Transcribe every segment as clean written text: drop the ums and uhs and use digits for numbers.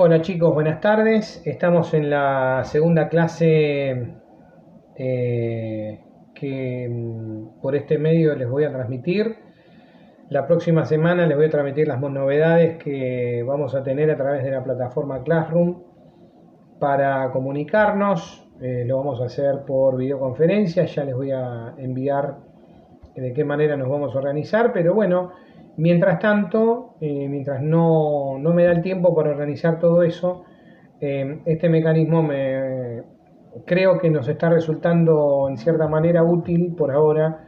Hola chicos, buenas tardes. Estamos en la segunda clase que por este medio les voy a transmitir. La próxima semana les voy a transmitir las novedades que vamos a tener a través de la plataforma Classroom para comunicarnos. Lo vamos a hacer por videoconferencia, ya les voy a enviar de qué manera nos vamos a organizar, pero bueno, mientras tanto, mientras no me da el tiempo para organizar todo eso, este mecanismo creo que nos está resultando en cierta manera útil por ahora,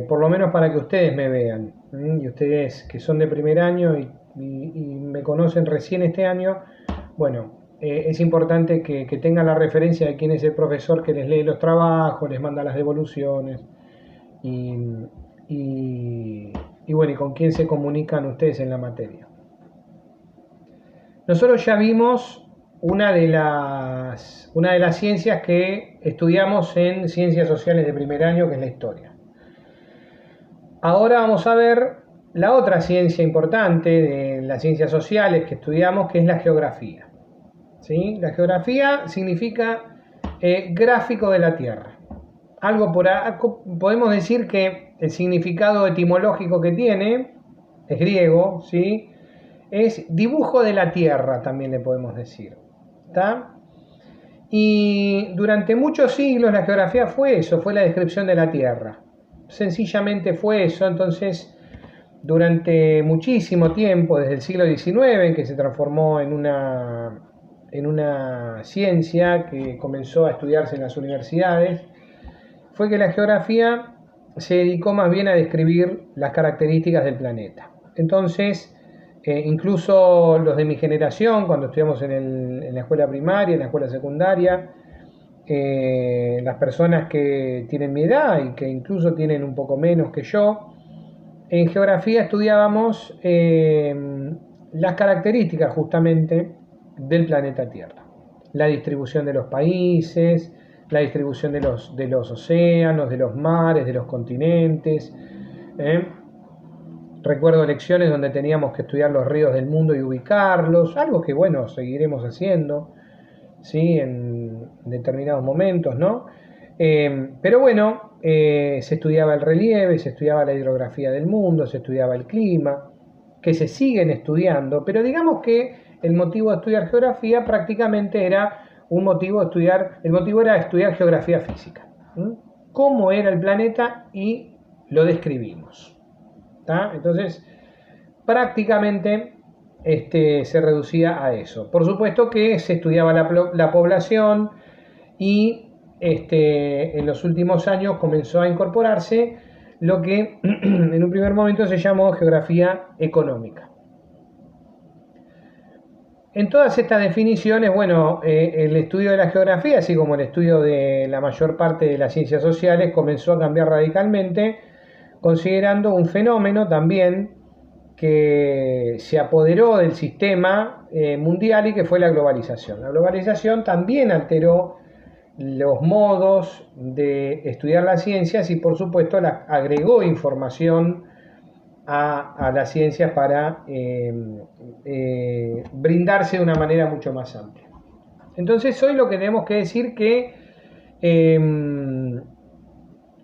por lo menos para que ustedes me vean. Y ustedes que son de primer año y me conocen recién este año, bueno, es importante que tengan la referencia de quién es el profesor que les lee los trabajos, les manda las devoluciones y, y bueno, y con quién se comunican ustedes en la materia. Nosotros ya vimos una de las ciencias que estudiamos en Ciencias Sociales de primer año, que es la historia. Ahora vamos a ver la otra ciencia importante de las ciencias sociales que estudiamos, que es la geografía. ¿Sí? La geografía significa gráfico de la Tierra. Podemos decir que el significado etimológico que tiene es griego, ¿sí? Es dibujo de la Tierra, también le podemos decir. ¿Está? Y durante muchos siglos la geografía fue eso, fue la descripción de la Tierra. Sencillamente fue eso. Entonces, durante muchísimo tiempo, desde el siglo XIX, en que se transformó en una ciencia que comenzó a estudiarse en las universidades, fue que la geografía se dedicó más bien a describir las características del planeta. Entonces, incluso los de mi generación, cuando estudiamos en la escuela primaria, en la escuela secundaria, las personas que tienen mi edad y que incluso tienen un poco menos que yo, en geografía estudiábamos las características justamente del planeta Tierra. La distribución de los países, la distribución de los océanos, de los mares, de los continentes. Recuerdo lecciones donde teníamos que estudiar los ríos del mundo y ubicarlos, algo que bueno, seguiremos haciendo, ¿sí? En determinados momentos, ¿no? Pero bueno, se estudiaba el relieve, se estudiaba la hidrografía del mundo, se estudiaba el clima, que se siguen estudiando, pero digamos que el motivo de estudiar geografía prácticamente era el motivo era estudiar geografía física. Cómo era el planeta y lo describimos. ¿Tá? Entonces, prácticamente se reducía a eso. Por supuesto que se estudiaba la población y en los últimos años comenzó a incorporarse lo que en un primer momento se llamó geografía económica. En todas estas definiciones, bueno, el estudio de la geografía, así como el estudio de la mayor parte de las ciencias sociales, comenzó a cambiar radicalmente, considerando un fenómeno también que se apoderó del sistema mundial y que fue la globalización. La globalización también alteró los modos de estudiar las ciencias y por supuesto agregó información a las ciencias para brindarse de una manera mucho más amplia. Entonces hoy lo que tenemos que decir que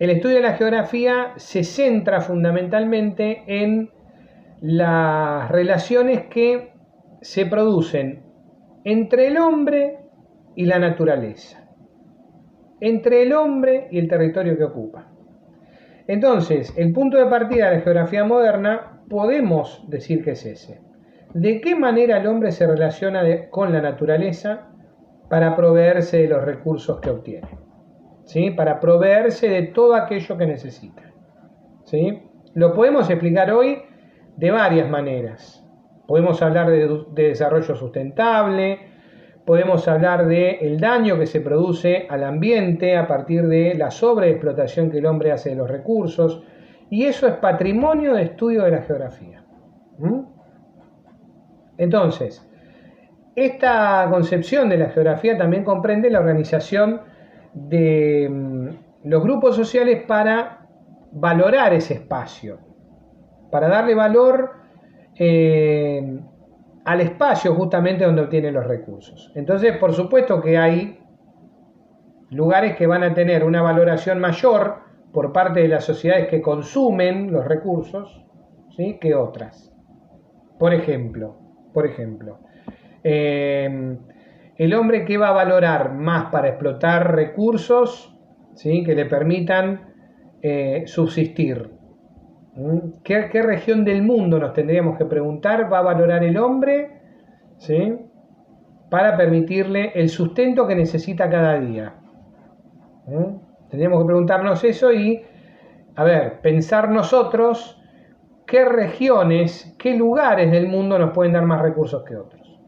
el estudio de la geografía se centra fundamentalmente en las relaciones que se producen entre el hombre y la naturaleza, entre el hombre y el territorio que ocupa. Entonces, el punto de partida de la geografía moderna podemos decir que es ese. ¿De qué manera el hombre se relaciona con la naturaleza para proveerse de los recursos que obtiene? ¿Sí? Para proveerse de todo aquello que necesita. ¿Sí? Lo podemos explicar hoy de varias maneras. Podemos hablar de desarrollo sustentable, podemos hablar del daño que se produce al ambiente a partir de la sobreexplotación que el hombre hace de los recursos, y eso es patrimonio de estudio de la geografía. Entonces, esta concepción de la geografía también comprende la organización de los grupos sociales para valorar ese espacio, para darle valor al espacio justamente donde obtienen los recursos. Entonces, por supuesto que hay lugares que van a tener una valoración mayor por parte de las sociedades que consumen los recursos, ¿sí?, que otras. Por ejemplo, el hombre que va a valorar más para explotar recursos, ¿sí?, que le permitan subsistir. ¿Qué región del mundo, nos tendríamos que preguntar, va a valorar el hombre, ¿sí?, para permitirle el sustento que necesita cada día? Tendríamos que preguntarnos eso y, a ver, pensar nosotros qué regiones, qué lugares del mundo nos pueden dar más recursos que otros,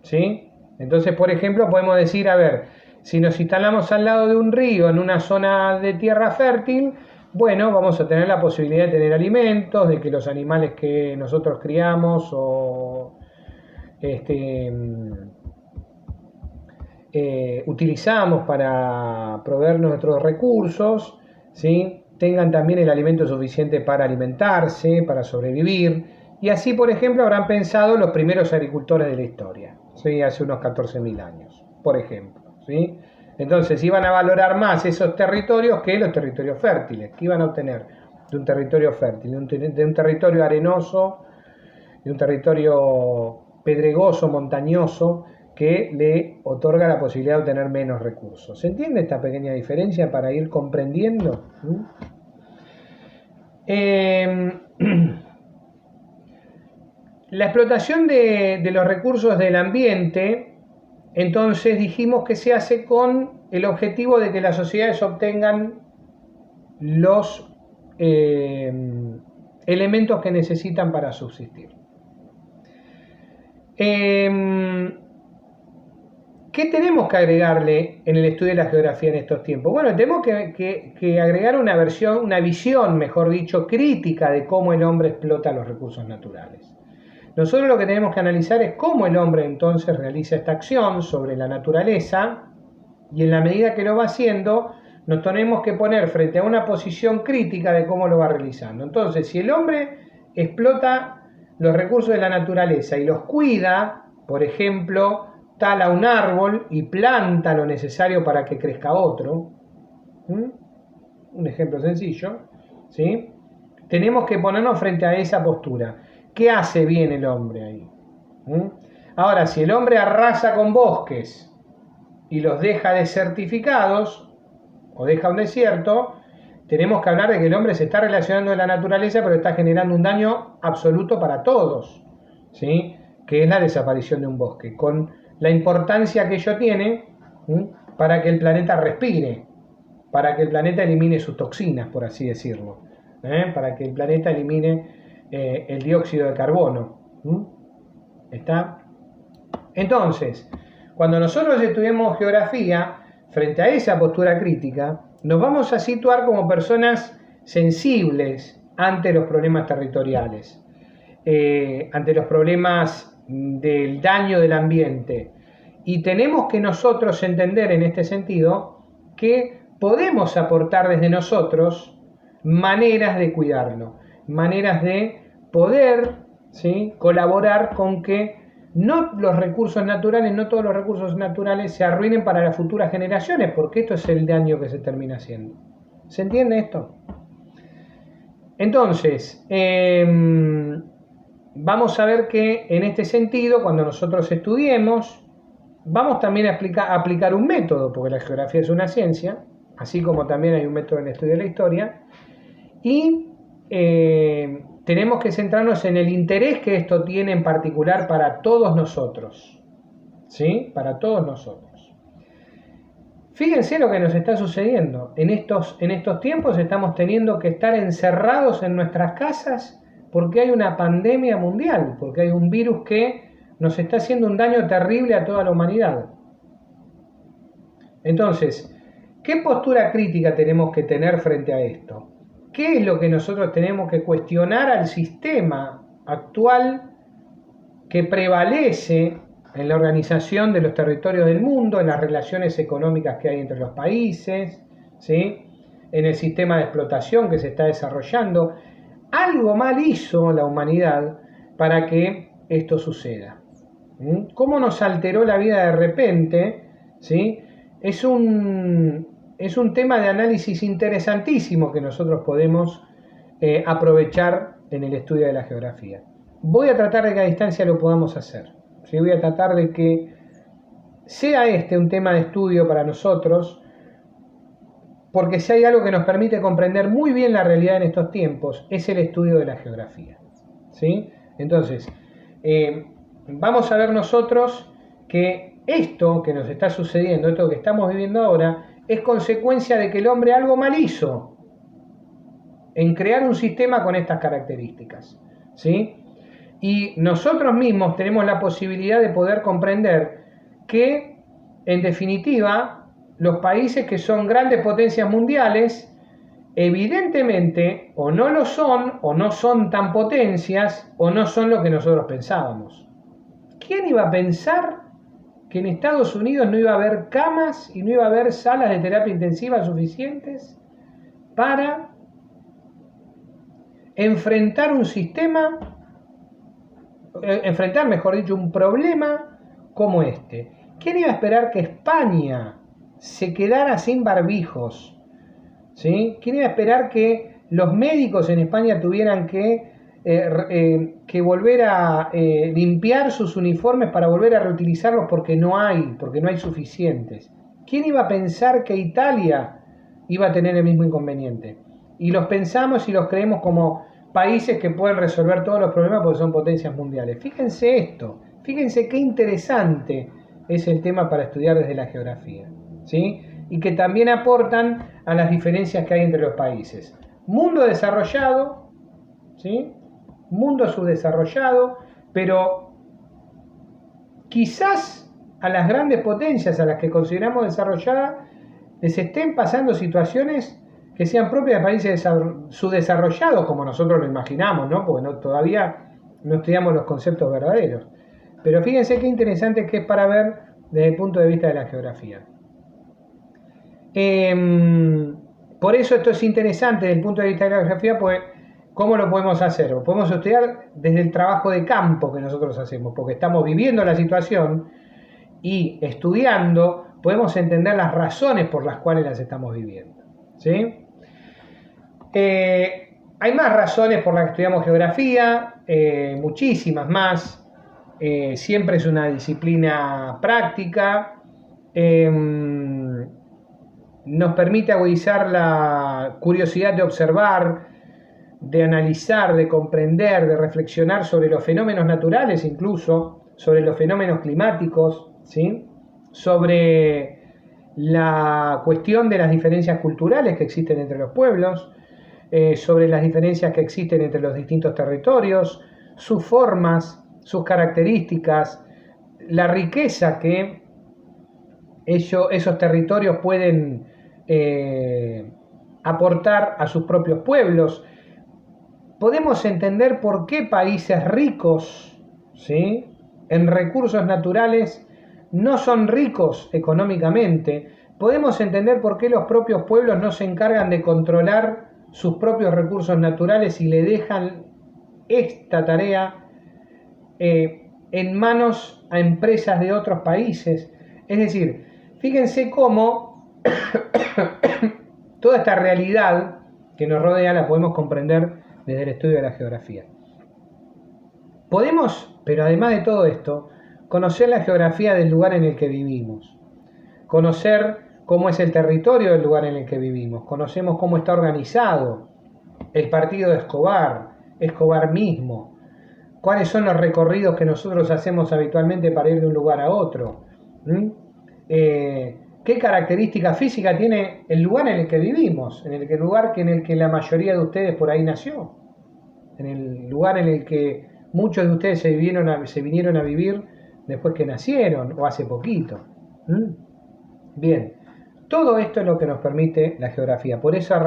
¿sí? Entonces, por ejemplo, podemos decir, a ver, si nos instalamos al lado de un río, en una zona de tierra fértil, bueno, vamos a tener la posibilidad de tener alimentos, de que los animales que nosotros criamos o utilizamos para proveer nuestros recursos, ¿sí?, tengan también el alimento suficiente para alimentarse, para sobrevivir. Y así, por ejemplo, habrán pensado los primeros agricultores de la historia, ¿sí?, hace unos 14.000 años, por ejemplo, ¿sí? Entonces iban a valorar más esos territorios que los territorios fértiles. ¿Qué iban a obtener de un territorio fértil? De un territorio arenoso, de un territorio pedregoso, montañoso, que le otorga la posibilidad de obtener menos recursos. ¿Se entiende esta pequeña diferencia para ir comprendiendo? La explotación de los recursos del ambiente, entonces dijimos que se hace con el objetivo de que las sociedades obtengan los elementos que necesitan para subsistir. ¿Qué tenemos que agregarle en el estudio de la geografía en estos tiempos? Bueno, tenemos que agregar una visión, mejor dicho, crítica de cómo el hombre explota los recursos naturales. Nosotros lo que tenemos que analizar es cómo el hombre entonces realiza esta acción sobre la naturaleza, y en la medida que lo va haciendo, nos tenemos que poner frente a una posición crítica de cómo lo va realizando. Entonces, si el hombre explota los recursos de la naturaleza y los cuida, por ejemplo, tala un árbol y planta lo necesario para que crezca otro, un ejemplo sencillo, ¿sí?, tenemos que ponernos frente a esa postura. ¿Qué hace bien el hombre ahí? Ahora, si el hombre arrasa con bosques y los deja desertificados o deja un desierto, tenemos que hablar de que el hombre se está relacionando con la naturaleza, pero está generando un daño absoluto para todos, ¿sí?, que es la desaparición de un bosque, con la importancia que ello tiene para que el planeta respire, para que el planeta elimine sus toxinas, por así decirlo, para que el planeta elimine el dióxido de carbono. ¿Está? Entonces, cuando nosotros estudiamos geografía, frente a esa postura crítica, nos vamos a situar como personas sensibles ante los problemas territoriales, ante los problemas del daño del ambiente, y tenemos que nosotros entender en este sentido que podemos aportar desde nosotros maneras de cuidarlo, maneras de poder, ¿sí?, colaborar con que no todos los recursos naturales se arruinen para las futuras generaciones, porque esto es el daño que se termina haciendo. ¿Se entiende esto? Entonces, vamos a ver que en este sentido, cuando nosotros estudiemos, vamos también a aplicar un método, porque la geografía es una ciencia, así como también hay un método en el estudio de la historia, y tenemos que centrarnos en el interés que esto tiene en particular para todos nosotros, ¿sí?, para todos nosotros. Fíjense lo que nos está sucediendo. En estos tiempos estamos teniendo que estar encerrados en nuestras casas porque hay una pandemia mundial, porque hay un virus que nos está haciendo un daño terrible a toda la humanidad. Entonces, ¿qué postura crítica tenemos que tener frente a esto? ¿Qué es lo que nosotros tenemos que cuestionar al sistema actual que prevalece en la organización de los territorios del mundo, en las relaciones económicas que hay entre los países, ¿sí?, en el sistema de explotación que se está desarrollando? Algo mal hizo la humanidad para que esto suceda. ¿Cómo nos alteró la vida de repente? ¿Sí? Es un tema de análisis interesantísimo que nosotros podemos aprovechar en el estudio de la geografía. Voy a tratar de que a distancia lo podamos hacer. ¿Sí? Voy a tratar de que sea este un tema de estudio para nosotros, porque si hay algo que nos permite comprender muy bien la realidad en estos tiempos, es el estudio de la geografía. ¿Sí? Entonces, vamos a ver nosotros que esto que nos está sucediendo, esto que estamos viviendo ahora, es consecuencia de que el hombre algo mal hizo en crear un sistema con estas características. ¿Sí? Y nosotros mismos tenemos la posibilidad de poder comprender que, en definitiva, los países que son grandes potencias mundiales, evidentemente o no lo son, o no son tan potencias, o no son lo que nosotros pensábamos. ¿Quién iba a pensar que en Estados Unidos no iba a haber camas y no iba a haber salas de terapia intensiva suficientes para enfrentar un sistema, mejor dicho, un problema como este? ¿Quién iba a esperar que España se quedara sin barbijos? ¿Sí? ¿Quién iba a esperar que los médicos en España tuvieran que volver a limpiar sus uniformes para volver a reutilizarlos porque no hay suficientes? ¿Quién iba a pensar que Italia iba a tener el mismo inconveniente? Y los pensamos y los creemos como países que pueden resolver todos los problemas porque son potencias mundiales. Fíjense esto, fíjense qué interesante es el tema para estudiar desde la geografía, ¿sí? Y que también aportan a las diferencias que hay entre los países. Mundo desarrollado, ¿sí? Mundo subdesarrollado, pero quizás a las grandes potencias a las que consideramos desarrolladas les estén pasando situaciones que sean propias de países subdesarrollados, como nosotros lo imaginamos, ¿no? Porque todavía no estudiamos los conceptos verdaderos. Pero fíjense qué interesante que es para ver desde el punto de vista de la geografía. Por eso esto es interesante desde el punto de vista de la geografía, pues ¿cómo lo podemos hacer? Lo podemos estudiar desde el trabajo de campo que nosotros hacemos, porque estamos viviendo la situación y estudiando podemos entender las razones por las cuales las estamos viviendo. ¿Sí? Hay más razones por las que estudiamos geografía, muchísimas más. Siempre es una disciplina práctica. Nos permite agudizar la curiosidad de observar, de analizar, de comprender, de reflexionar sobre los fenómenos naturales, incluso sobre los fenómenos climáticos, ¿sí? Sobre la cuestión de las diferencias culturales que existen entre los pueblos, sobre las diferencias que existen entre los distintos territorios, sus formas, sus características, la riqueza que esos territorios pueden aportar a sus propios pueblos. Podemos entender por qué países ricos, ¿sí?, en recursos naturales no son ricos económicamente. Podemos entender por qué los propios pueblos no se encargan de controlar sus propios recursos naturales y le dejan esta tarea en manos a empresas de otros países. Es decir, fíjense cómo toda esta realidad que nos rodea la podemos comprender desde el estudio de la geografía. Podemos, pero además de todo esto, conocer la geografía del lugar en el que vivimos, conocer cómo es el territorio del lugar en el que vivimos, conocemos cómo está organizado el partido de Escobar mismo, cuáles son los recorridos que nosotros hacemos habitualmente para ir de un lugar a otro, qué característica física tiene el lugar en el que vivimos, en el lugar en el que la mayoría de ustedes por ahí nació, en el lugar en el que muchos de ustedes se vinieron a vivir después que nacieron o hace poquito. Bien, todo esto es lo que nos permite la geografía. Por esas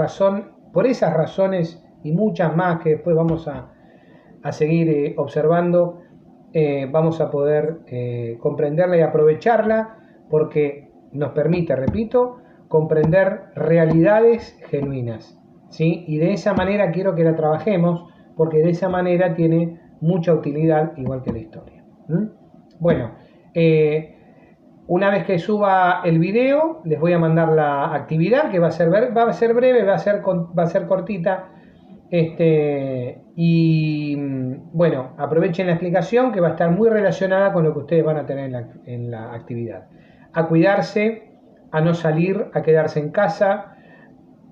razones y muchas más que después vamos a seguir observando, vamos a poder comprenderla y aprovecharla, porque nos permite, repito, comprender realidades genuinas, ¿sí? Y de esa manera quiero que la trabajemos, porque de esa manera tiene mucha utilidad, igual que la historia. Bueno, una vez que suba el video, les voy a mandar la actividad, que va a ser breve, va a ser cortita. Y bueno, aprovechen la explicación, que va a estar muy relacionada con lo que ustedes van a tener en la actividad. A cuidarse, a no salir, a quedarse en casa.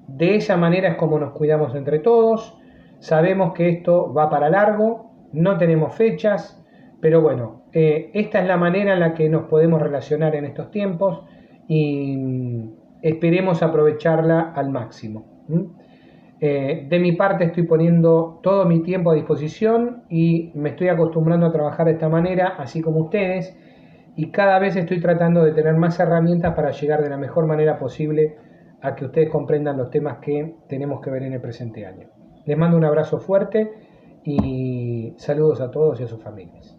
De esa manera es como nos cuidamos entre todos. Sabemos que esto va para largo, no tenemos fechas, pero bueno, esta es la manera en la que nos podemos relacionar en estos tiempos y esperemos aprovecharla al máximo. De mi parte estoy poniendo todo mi tiempo a disposición y me estoy acostumbrando a trabajar de esta manera, así como ustedes, y cada vez estoy tratando de tener más herramientas para llegar de la mejor manera posible a que ustedes comprendan los temas que tenemos que ver en el presente año. Les mando un abrazo fuerte y saludos a todos y a sus familias.